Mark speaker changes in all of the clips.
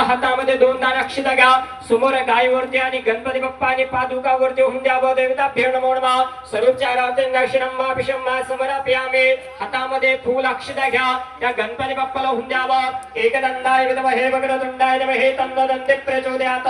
Speaker 1: हातामध्ये दोन दान अक्षता घ्या समोर गायवरती आणि गणपती बाप्पाने पादुकावरती होऊन द्यावं देवताभ्यो नमो नमः स्वरूपचारावते दक्षिणम्मा पिशम्मा समराप्यामे हातामध्ये फूल अक्षता घ्या त्या गणपती बाप्पाला होऊन द्यावं एकदंडाय विद्महे वक्रतुंडाय धीमहि तन्नो दन्ति प्रचोदयात्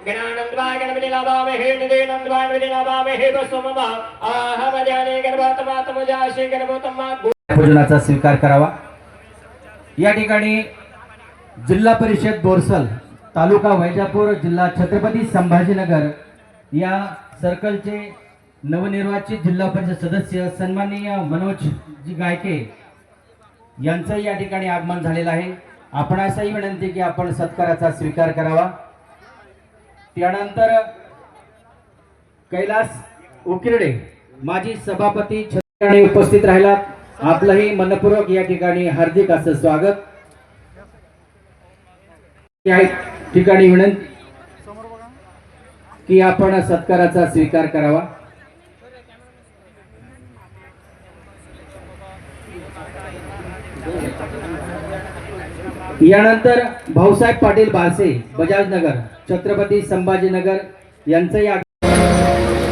Speaker 1: गणानंदवाय गणपती नमामहे निदेनंदवाय गणपती नमामहे वसुमम आहमध्याने गणपतमातमुजाशे गणपतमा
Speaker 2: भोजनाचा स्वीकार करावा। या ठिकाणी जिल्हा परिषद बोरसल तालुका वैजापूर जिल्हा छत्रपती संभाजीनगर या सर्कलचे नवनिर्वाचित जिल्हा परिषद सदस्य सन्माननीय मनोज जी गायके यांचं या ठिकाणी आगमन झालेलं आहे। आपण असाही विनंती की आपण सत्काराचा स्वीकार करावा। त्यानंतर कैलास उकिरडे माजी सभापती छत्रपती उपस्थित राहिला, आपलंही मनपूर्वक या ठिकाणी हार्दिक असं स्वागत। या ठिकाणी विनंती की आपण सत्काराचा स्वीकार करावा। यानंतर भाऊसाहेब पाटील बारसे बजाजनगर छत्रपती संभाजीनगर यांचं या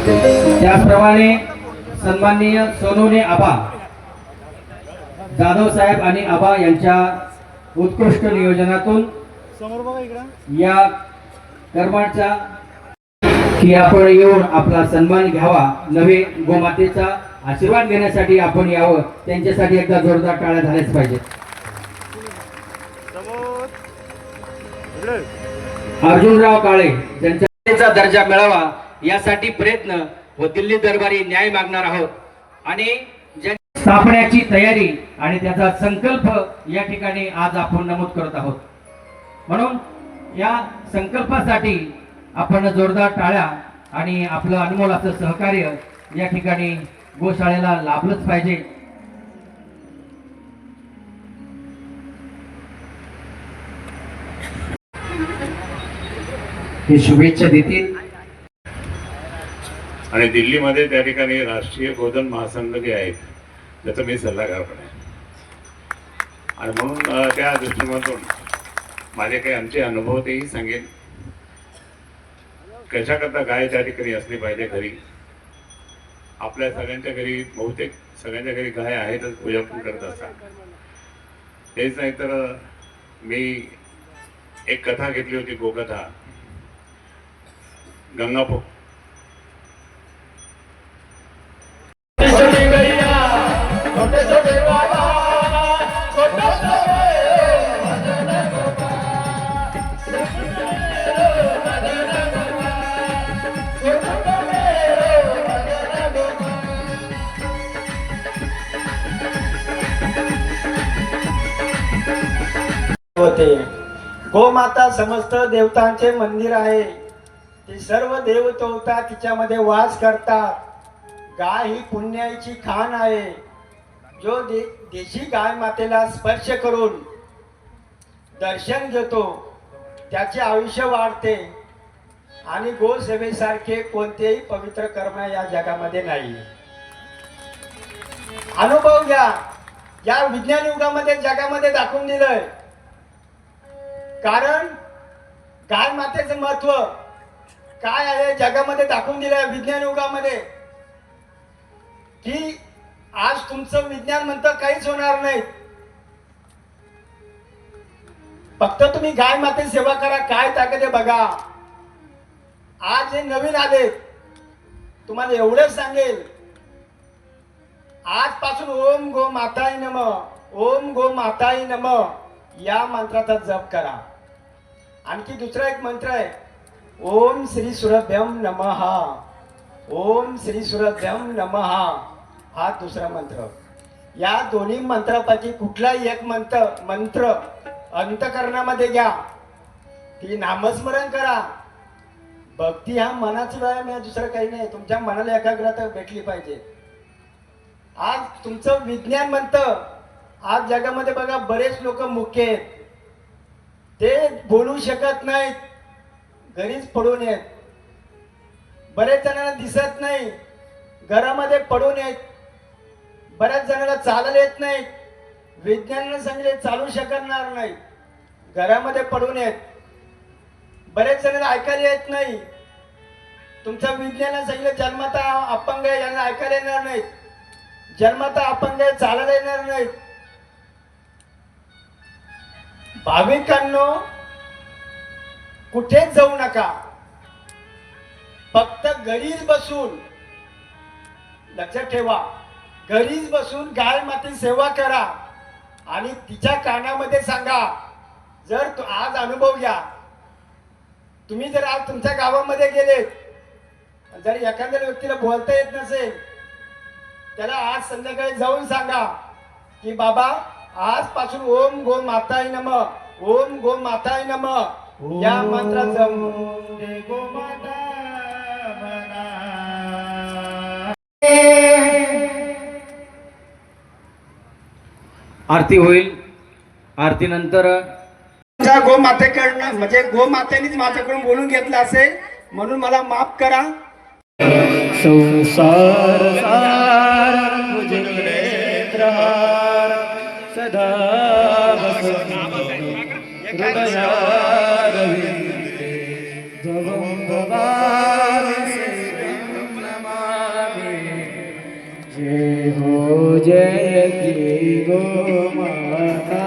Speaker 2: त्याचप्रमाणे सन्माननीय सोनोने आबा जाधव साहेब आणि आबा यांच्या उत्कृष्ट नियोजनातून या कर्माचा की आपण येऊन आपला सन्मान घ्यावा, नवे गोमातेचा आशीर्वाद घेण्यासाठी आपण यावं, त्यांच्यासाठी एकदा जोरदार टाळ्या झाल्याच पाहिजे। अर्जुनराव काळे ज्यांचा दर्जा मिळावा यासाठी प्रयत्न व दिल्ली दरबारी न्याय मागणार आहोत आणि स्थापण्याची तयारी आणि त्याचा संकल्प या ठिकाणी आज आपण नमूद करत आहोत। म्हणून या संकल्पासाठी आपण जोरदार टाळ्या आणि आपलं अनमोल असं सहकार्य या ठिकाणी गोशाळेला लाभलंच पाहिजे। हे शुभेच्छा देतील
Speaker 3: आणि दिल्लीमध्ये त्या ठिकाणी राष्ट्रीय गोधन महासंघ जे आहेत त्याचा मी सल्लागार पण आहे आणि म्हणून त्या दृष्टिकोनातून माझे काही आमचे अनुभव तेही सांगेन। कशाकरता गाय त्या ठिकाणी असली पाहिजे घरी, आपल्या सगळ्यांच्या घरी बहुतेक सगळ्यांच्या घरी गाय आहेतच, पूजा पण करत असतात। तेच नाही तर मी एक कथा घेतली होती, गोकथा गंगापूर
Speaker 4: होते। गोमाता समस्त देवतांचे मंदिर आहे, ते सर्व देवता तिच्यामध्ये वास करतात। गाय ही पुण्याची खाण आहे, जो देशी गाय मातेला स्पर्श करून दर्शन घेतो त्याचे आयुष्य वाढते आणि गोसेवेसारखे कोणतेही पवित्र कर्म या जगामध्ये नाही। अनुभव घ्या, या विज्ञान युगामध्ये जगामध्ये दाखवून दिलंय। कारण गाय मातेचं महत्व काय आहे जगामध्ये दाखवून दिलंय विज्ञान युगामध्ये, की आज तुमचं विज्ञान म्हणतं काहीच होणार नाही, फक्त तुम्ही गाय मातेची सेवा करा, काय ताकद आहे बघा। आज जे नवीन आले तुम्हाला एवढंच सांगेल, आजपासून ओम गो माताय नम, ओम गो माताय नम या मंत्राचा जप करा. आणखी दुसरा एक मंत्र आहे, ओम श्री सुरभ्यम नमः, ओम श्री सुरभ्यम नमः हा दुसरा मंत्र. या दोन्ही मंत्रापैकी कुठलाही एक मंत्र अंतकरणामध्ये घ्या, ती नामस्मरण करा. भक्ती हा मनाचा व्यायाम आहे, दुसरं काही नाही. तुमच्या मनाला एकाग्रता भेटली पाहिजे. आज तुमचं विज्ञान म्हणतं, आज जगामध्ये बघा बरेच लोक मुख्य आहेत, ते बोलू शकत नाहीत, घरीच पडून आहेत. बरेच जणांना दिसत नाही, घरामध्ये पडून आहेत. बऱ्याच जणांना चालायला येत नाही, विज्ञानाने सांगितले चालू शकणार नाही, घरामध्ये पडून आहेत. बरेच जणांना ऐकायला येत नाही, तुमच्या विज्ञानाने सांगितलं जन्मता अपंग आहे, यांना ऐकायला येणार नाहीत. जन्मता अपंग आहे, चालायला येणार नाहीत. भाविकांनो, कुठेच जाऊ नका, फक्त घरीच बसून, लक्षात ठेवा, घरीच बसून गाय माती सेवा करा आणि तिच्या कानामध्ये सांगा. जर आज अनुभव घ्या, तुम्ही जर आज तुमच्या गावामध्ये गेलेत, जर एखाद्या व्यक्तीला बोलता येत नसेल, त्याला आज संध्याकाळी जाऊन सांगा की बाबा आजपासून ओम गो माताय नम, ओम गो माताय नम या मंत्राचा गो माता
Speaker 2: आरती होईल. आरतीनंतर
Speaker 4: गोमातेकडनं म्हणजे गोमातेनेच माझ्याकडून बोलून घेतलं असेल, म्हणून मला माफ करा.
Speaker 5: संसार सार मुझे नेत्रहार सदा हृदयारविंदे जवं भवामि सेवं नमामि. जय हो जयति गोमाता.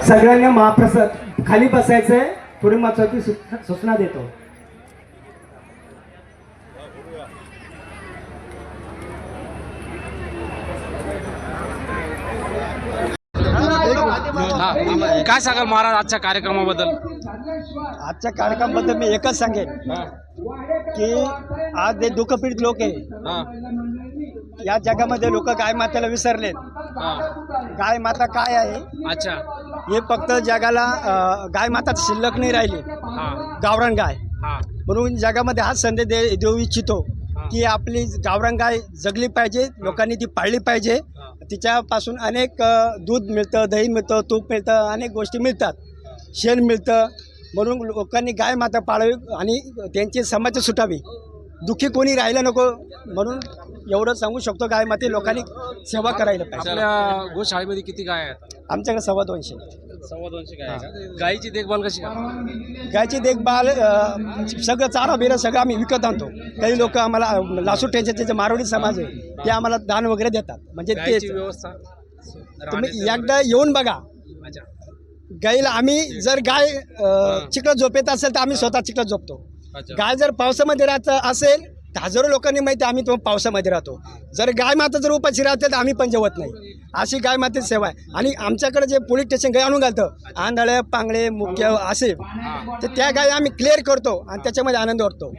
Speaker 4: सगळ्यांना महाप्रसाद खाली बसायचंय. पुढे महत्वाची सूचना देतो.
Speaker 6: काय सांगाल महाराज आजच्या कार्यक्रमाबद्दल?
Speaker 4: आजच्या कार्यक्रमाबद्दल मी एकच सांगेन की आज जे दुःखपीडित लोक आहे, या जगामध्ये लोक गाय मातेला विसरलेत. गाय माता काय आहे
Speaker 6: अच्छा,
Speaker 4: हे फक्त जगाला गाय माता शिल्लक नाही राहिली, गावरान गाय. म्हणून जगामध्ये हाच संदेश देऊ इच्छितो की आपली गावरान गाय जगली पाहिजे, लोकांनी ती पाळली पाहिजे. तिच्यापासून अनेक दूध मिळतं, दही मिळतं, तूप मिळतं, अनेक गोष्टी मिळतात, शेण मिळतं. म्हणून लोकांनी गाय माता पाळावी आणि त्यांची समस्या सुटावी, दुःखी कोणी राहिलं नको. म्हणून एवढं सांगू शकतो, गाय माते लोकांनी सेवा करायला पाहिजे.
Speaker 6: आपल्या गोशाळेमध्ये किती गाय आहेत?
Speaker 4: आमच्याकडे 250.
Speaker 6: 250 गाय आहे का? गायीची देखभाल कशी करता?
Speaker 4: गायची देखभाल सगळं चारा बिरा सगळं आम्ही विकत आणतो. काही लोक आम्हाला लासूर टेन्शनचे जे मारवाडी समाज आहे ते आम्हाला दान वगैरे देतात. म्हणजे तेच
Speaker 6: गायीची व्यवस्था
Speaker 4: तुम्ही एकदा येऊन बघा.
Speaker 6: अच्छा.
Speaker 4: गाईला आम्ही जर गाय चिखलात झोपेत असेल तर आम्ही स्वतः चिखलात झोपतो.
Speaker 6: अच्छा.
Speaker 4: गाय जर पावसामध्ये राहत असेल तर हजारो लोकांनी माहिती आम्ही तो पावसामध्ये राहतो. जर गाय माता जर उपाशी राहते तर आम्ही पण जेवत नाही. अशी गाय मातेची सेवा आहे. आणि आमच्याकडे जे पोलीस स्टेशन गाय आणून घालतं, आंधळे पांगळे मुख्य असे, तर त्या गाय आम्ही क्लिअर करतो आणि त्याच्यामध्ये आनंद वाटतो.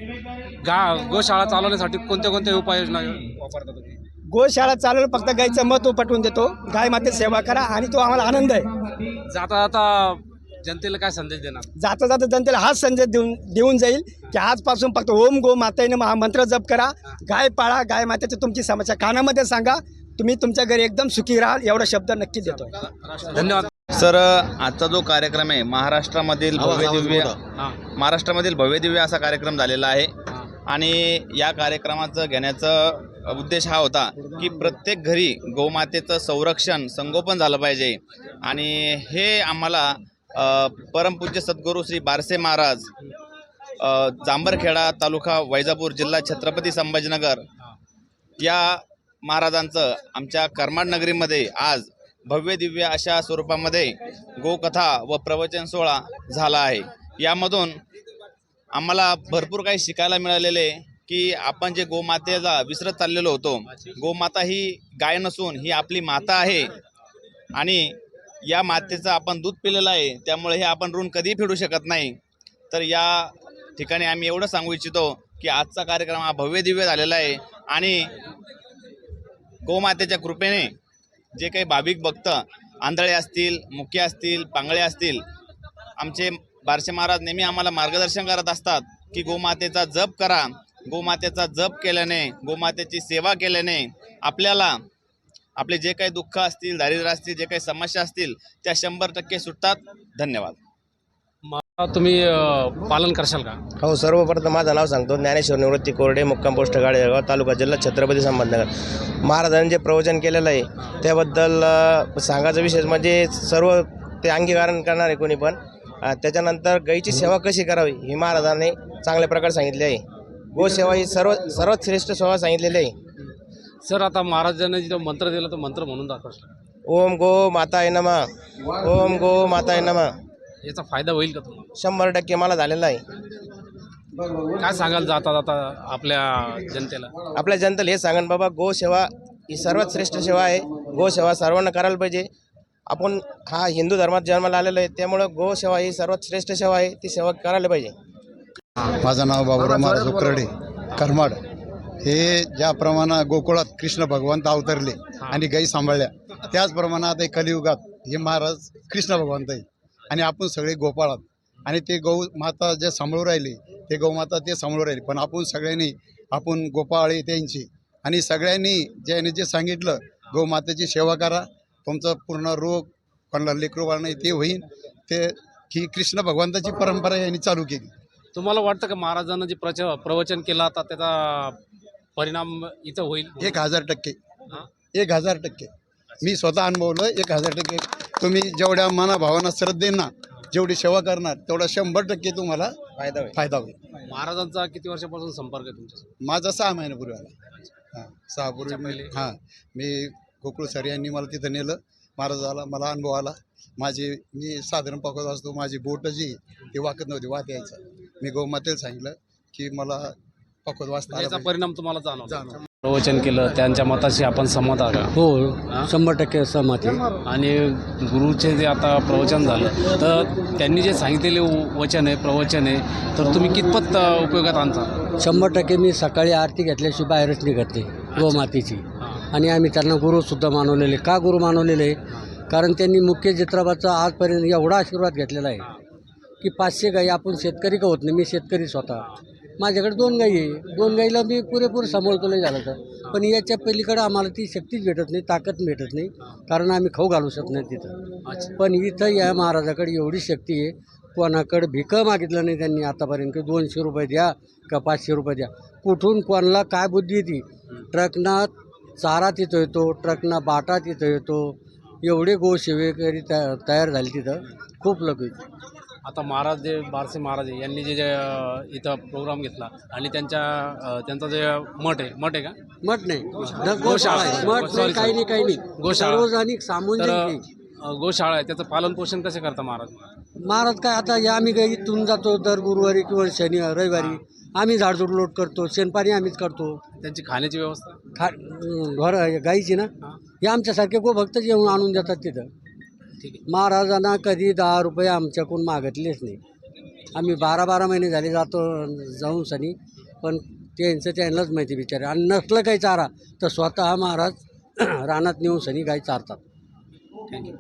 Speaker 6: गोशाळा चालवण्यासाठी कोणत्या कोणत्या उपाययोजना वापरता तुम्ही?
Speaker 4: गोशाळा चालवलं फक्त गायचं महत्त्व पटवून देतो. गाय मातेची सेवा करा आणि तो आम्हाला आनंद आहे.
Speaker 6: जाता जाता जनतेला काय संदेश देणार?
Speaker 4: जाता जाता जनतेला हाच संदेश देऊन जाईल की आजपासून फक्त ओम गो मातेने हा मंत्र जप करा, गाय पाळा, गाय मातेची तुमची समस्या कानामध्ये सांगा, तुम्ही तुमच्या घरी एकदम सुखी राहाल. एवढा शब्द नक्की देतो.
Speaker 6: धन्यवाद.
Speaker 7: सर, आजचा जो कार्यक्रम आहे महाराष्ट्रामधील भव्य दिव्य असा कार्यक्रम झालेला आहे. आणि या कार्यक्रमाचं घेण्याचा उद्देश हा होता की प्रत्येक घरी गोमातेचं संरक्षण संगोपन झालं पाहिजे. आणि हे आम्हाला परमपूज्य सद्गुरू श्री बारसे महाराज, जांभरखेडा तालुका वैजापूर, जिल्हा छत्रपती संभाजीनगर या महाराजांचं आमच्या करमाड नगरीमध्ये आज भव्य दिव्य अशा स्वरूपामध्ये गोकथा व प्रवचन सोहळा झाला आहे. यामधून आम्हाला भरपूर काही शिकायला मिळालेले की आपण जे गोमातेला विसरत चाललेलो होतो, गोमाता ही गाय नसून ही आपली माता आहे आणि या मातेचं आपण दूध पिलेलं आहे, त्यामुळे हे आपण ऋण कधीही फेडू शकत नाही. तर या ठिकाणी आम्ही एवढं सांगू इच्छितो की आजचा कार्यक्रम हा भव्य दिव्य झालेला आहे. आणि गोमातेच्या कृपेने जे काही भाविक भक्त आंधळे असतील, मुके असतील, पांगळे असतील, आमचे बारसे महाराज नेहमी आम्हाला मार्गदर्शन करत असतात की गोमातेचा जप करा. गोमातेचा जप केल्याने, गोमातेची सेवा केल्याने आपल्याला आपले जे काही दुःख असतील, दारिद्र्य असतील, जे काही समस्या असतील त्या 100% सुटतात. धन्यवाद.
Speaker 6: तुम्ही पालन करशाल का?
Speaker 8: हो, सर्वप्रथम माझं नाव सांगतो. ज्ञानेश्वर निवृत्ती कोरडे, मुक्काम पोस्ट गाडेगाव, तालुका जिल्हा छत्रपती संभाजीनगर. महाराजांनी जे प्रवचन केलेलं आहे त्याबद्दल सांगायचं विशेष म्हणजे सर्व ते अंगीकारण करणार आहे कोणी पण. त्याच्यानंतर गायीची सेवा कशी करावी ही महाराजांनी चांगल्या प्रकारे सांगितली आहे. गोसेवा ही सर्वात श्रेष्ठ सेवा सांगितलेली आहे.
Speaker 6: सर, आता महाराजांनी जो मंत्र दिला तो मंत्र म्हणून दाखवला.
Speaker 8: ओम गो माताय नमः, ओम गो माताय नमः.
Speaker 6: याचा फायदा होईल का तुम्हाला?
Speaker 8: 100% मला झालेला आहे.
Speaker 6: काय सांगाल जाता जाता आपल्या जनतेला?
Speaker 8: आपल्या जनतेला हे सांगन बाबा, गोसेवा ही सर्वात श्रेष्ठ सेवा आहे. गोसेवा सर्वांना करायला पाहिजे. आपण हा हिंदू धर्मात जन्माला आलेला आहे, त्यामुळं गोसेवा ही सर्वात श्रेष्ठ सेवा आहे. ती सेवा करायला पाहिजे.
Speaker 9: माझं नाव बाबूराव महाराज उकरडे, करमाड. हे ज्याप्रमाणे गोकुळात कृष्ण भगवंत अवतरले आणि गायी सांभाळल्या, त्याचप्रमाणे आता कलियुगात हे महाराज कृष्ण भगवंत आहे आणि आपण सगळे गोपाळात. आणि ते गौ माता जे सांभाळू राहिले, ते गौमाता ते सांभाळू राहिले. पण आपण सगळ्यांनी आपण गोपाळे त्यांची आणि सगळ्यांनी ज्याने जे सांगितलं गौमातेची सेवा करा, तुमचं पूर्ण रोग कोणाला लेकरू बाळ नाही ते होईल. ते ही कृष्ण भगवंताची परंपरा यांनी चालू केली.
Speaker 6: तुम्हाला वाटतं का महाराजांना जे प्रवचन केलं आता त्याचा परिणाम इथं होईल?
Speaker 9: 1000%. 1000%. मी स्वतः अनुभवलं. 1000%. तुम्ही जेवढ्या मनाभावानं श्रद्धेना जेवढी सेवा करणार तेवढा 100% तुम्हाला फायदा होईल.
Speaker 6: महाराजांचा किती वर्षापासून संपर्क आहे तुमच्यासोबत?
Speaker 9: माझा 6 महिन्यापूर्वी आला. 6 पूर्वी मी गोकुळ सर यांनी मला तिथं नेलं. महाराजाला मला अनुभव आला. मी साधारण पकवत असतो, माझी बोट जी ती वाकत नव्हती, वात यायचा. मी गोमातेला सांगितलं की मला पकवत वाचता.
Speaker 6: याचा परिणाम तुम्हाला जाणवला? प्रवचन केलं, त्यांच्या मताशी आपण सहमत आहात का?
Speaker 10: हो, 100% सहमत आहे.
Speaker 6: आणि गुरुचे जे आता प्रवचन झालं तर त्यांनी जे सांगितलेले वचन आहे, प्रवचन आहे, तर तुम्ही कितपत उपयोगात आणता?
Speaker 10: 100% मी सकाळी आरती घेतल्याशिवाय बाहेरच निघत नाही गोमातेची. आणि आम्ही त्यांना गुरुसुद्धा मानवलेले. का गुरु मानवलेले? कारण त्यांनी मुख्य चित्राबाचा आजपर्यंत एवढा आशीर्वाद घेतलेला आहे की 500 गाई. आपण शेतकरी का होत नाही, मी शेतकरी स्वतः. माझ्याकडे 2 गाई आहे, 2 गाईला मी पुरेपूर सांभाळतो लय झालं तर. पण याच्या पलीकडं आम्हाला ती शक्तीच भेटत नाही, ताकद भेटत नाही, कारण आम्ही खाऊ घालू शकत नाही तिथं. पण इथं या महाराजाकडे एवढी शक्ती आहे, कोणाकडे भिक मागितलं नाही त्यांनी आतापर्यंत, की 200 रुपये द्या का 500 रुपये द्या. कुठून कोणाला काय बुद्धी येते, ट्रकना चारा तिथं येतो, ट्रकना बाटा तिथं येतो, एवढे गोसेवेकरी तयार झाले तिथं, खूप लोक येते.
Speaker 6: आता महाराज जे बारसे महाराज आहे यांनी जे इथं प्रोग्राम घेतला आणि त्यांचा जे मठ आहे का
Speaker 10: मठ नाही,
Speaker 6: गोशाळा आहे.
Speaker 10: मठ नाही,
Speaker 6: Sorry,
Speaker 10: काही नाही, काही नाही.
Speaker 6: गोशाळा.
Speaker 10: सार्वजनिक सामुदायिक
Speaker 6: तर
Speaker 10: नाही.
Speaker 6: गोशाळा आहे, त्याचं पालन पोषण कसे करता महाराज?
Speaker 10: महाराज काय आता या आम्ही काही इथून जातो दर गुरुवारी किंवा रविवारी आम्ही झाडझूड लोट करतो, शेणपाणी आम्हीच करतो.
Speaker 6: त्यांची खाण्याची व्यवस्था?
Speaker 10: घर गाईची ना, हे आमच्यासारखे भक्त जेवण आणून देतात तिथं.
Speaker 6: ठीक आहे.
Speaker 10: महाराजांना कधी 10 रुपये आमच्याकडून मागितलेच नाही. आम्ही 12 महिने झाले जाऊन सनी, पण त्यांनाच माहिती बिचारे. आणि नसलं काही चारा तर स्वतः महाराज रानात नेऊन सनी गाई चारतात.
Speaker 6: थँक्यू.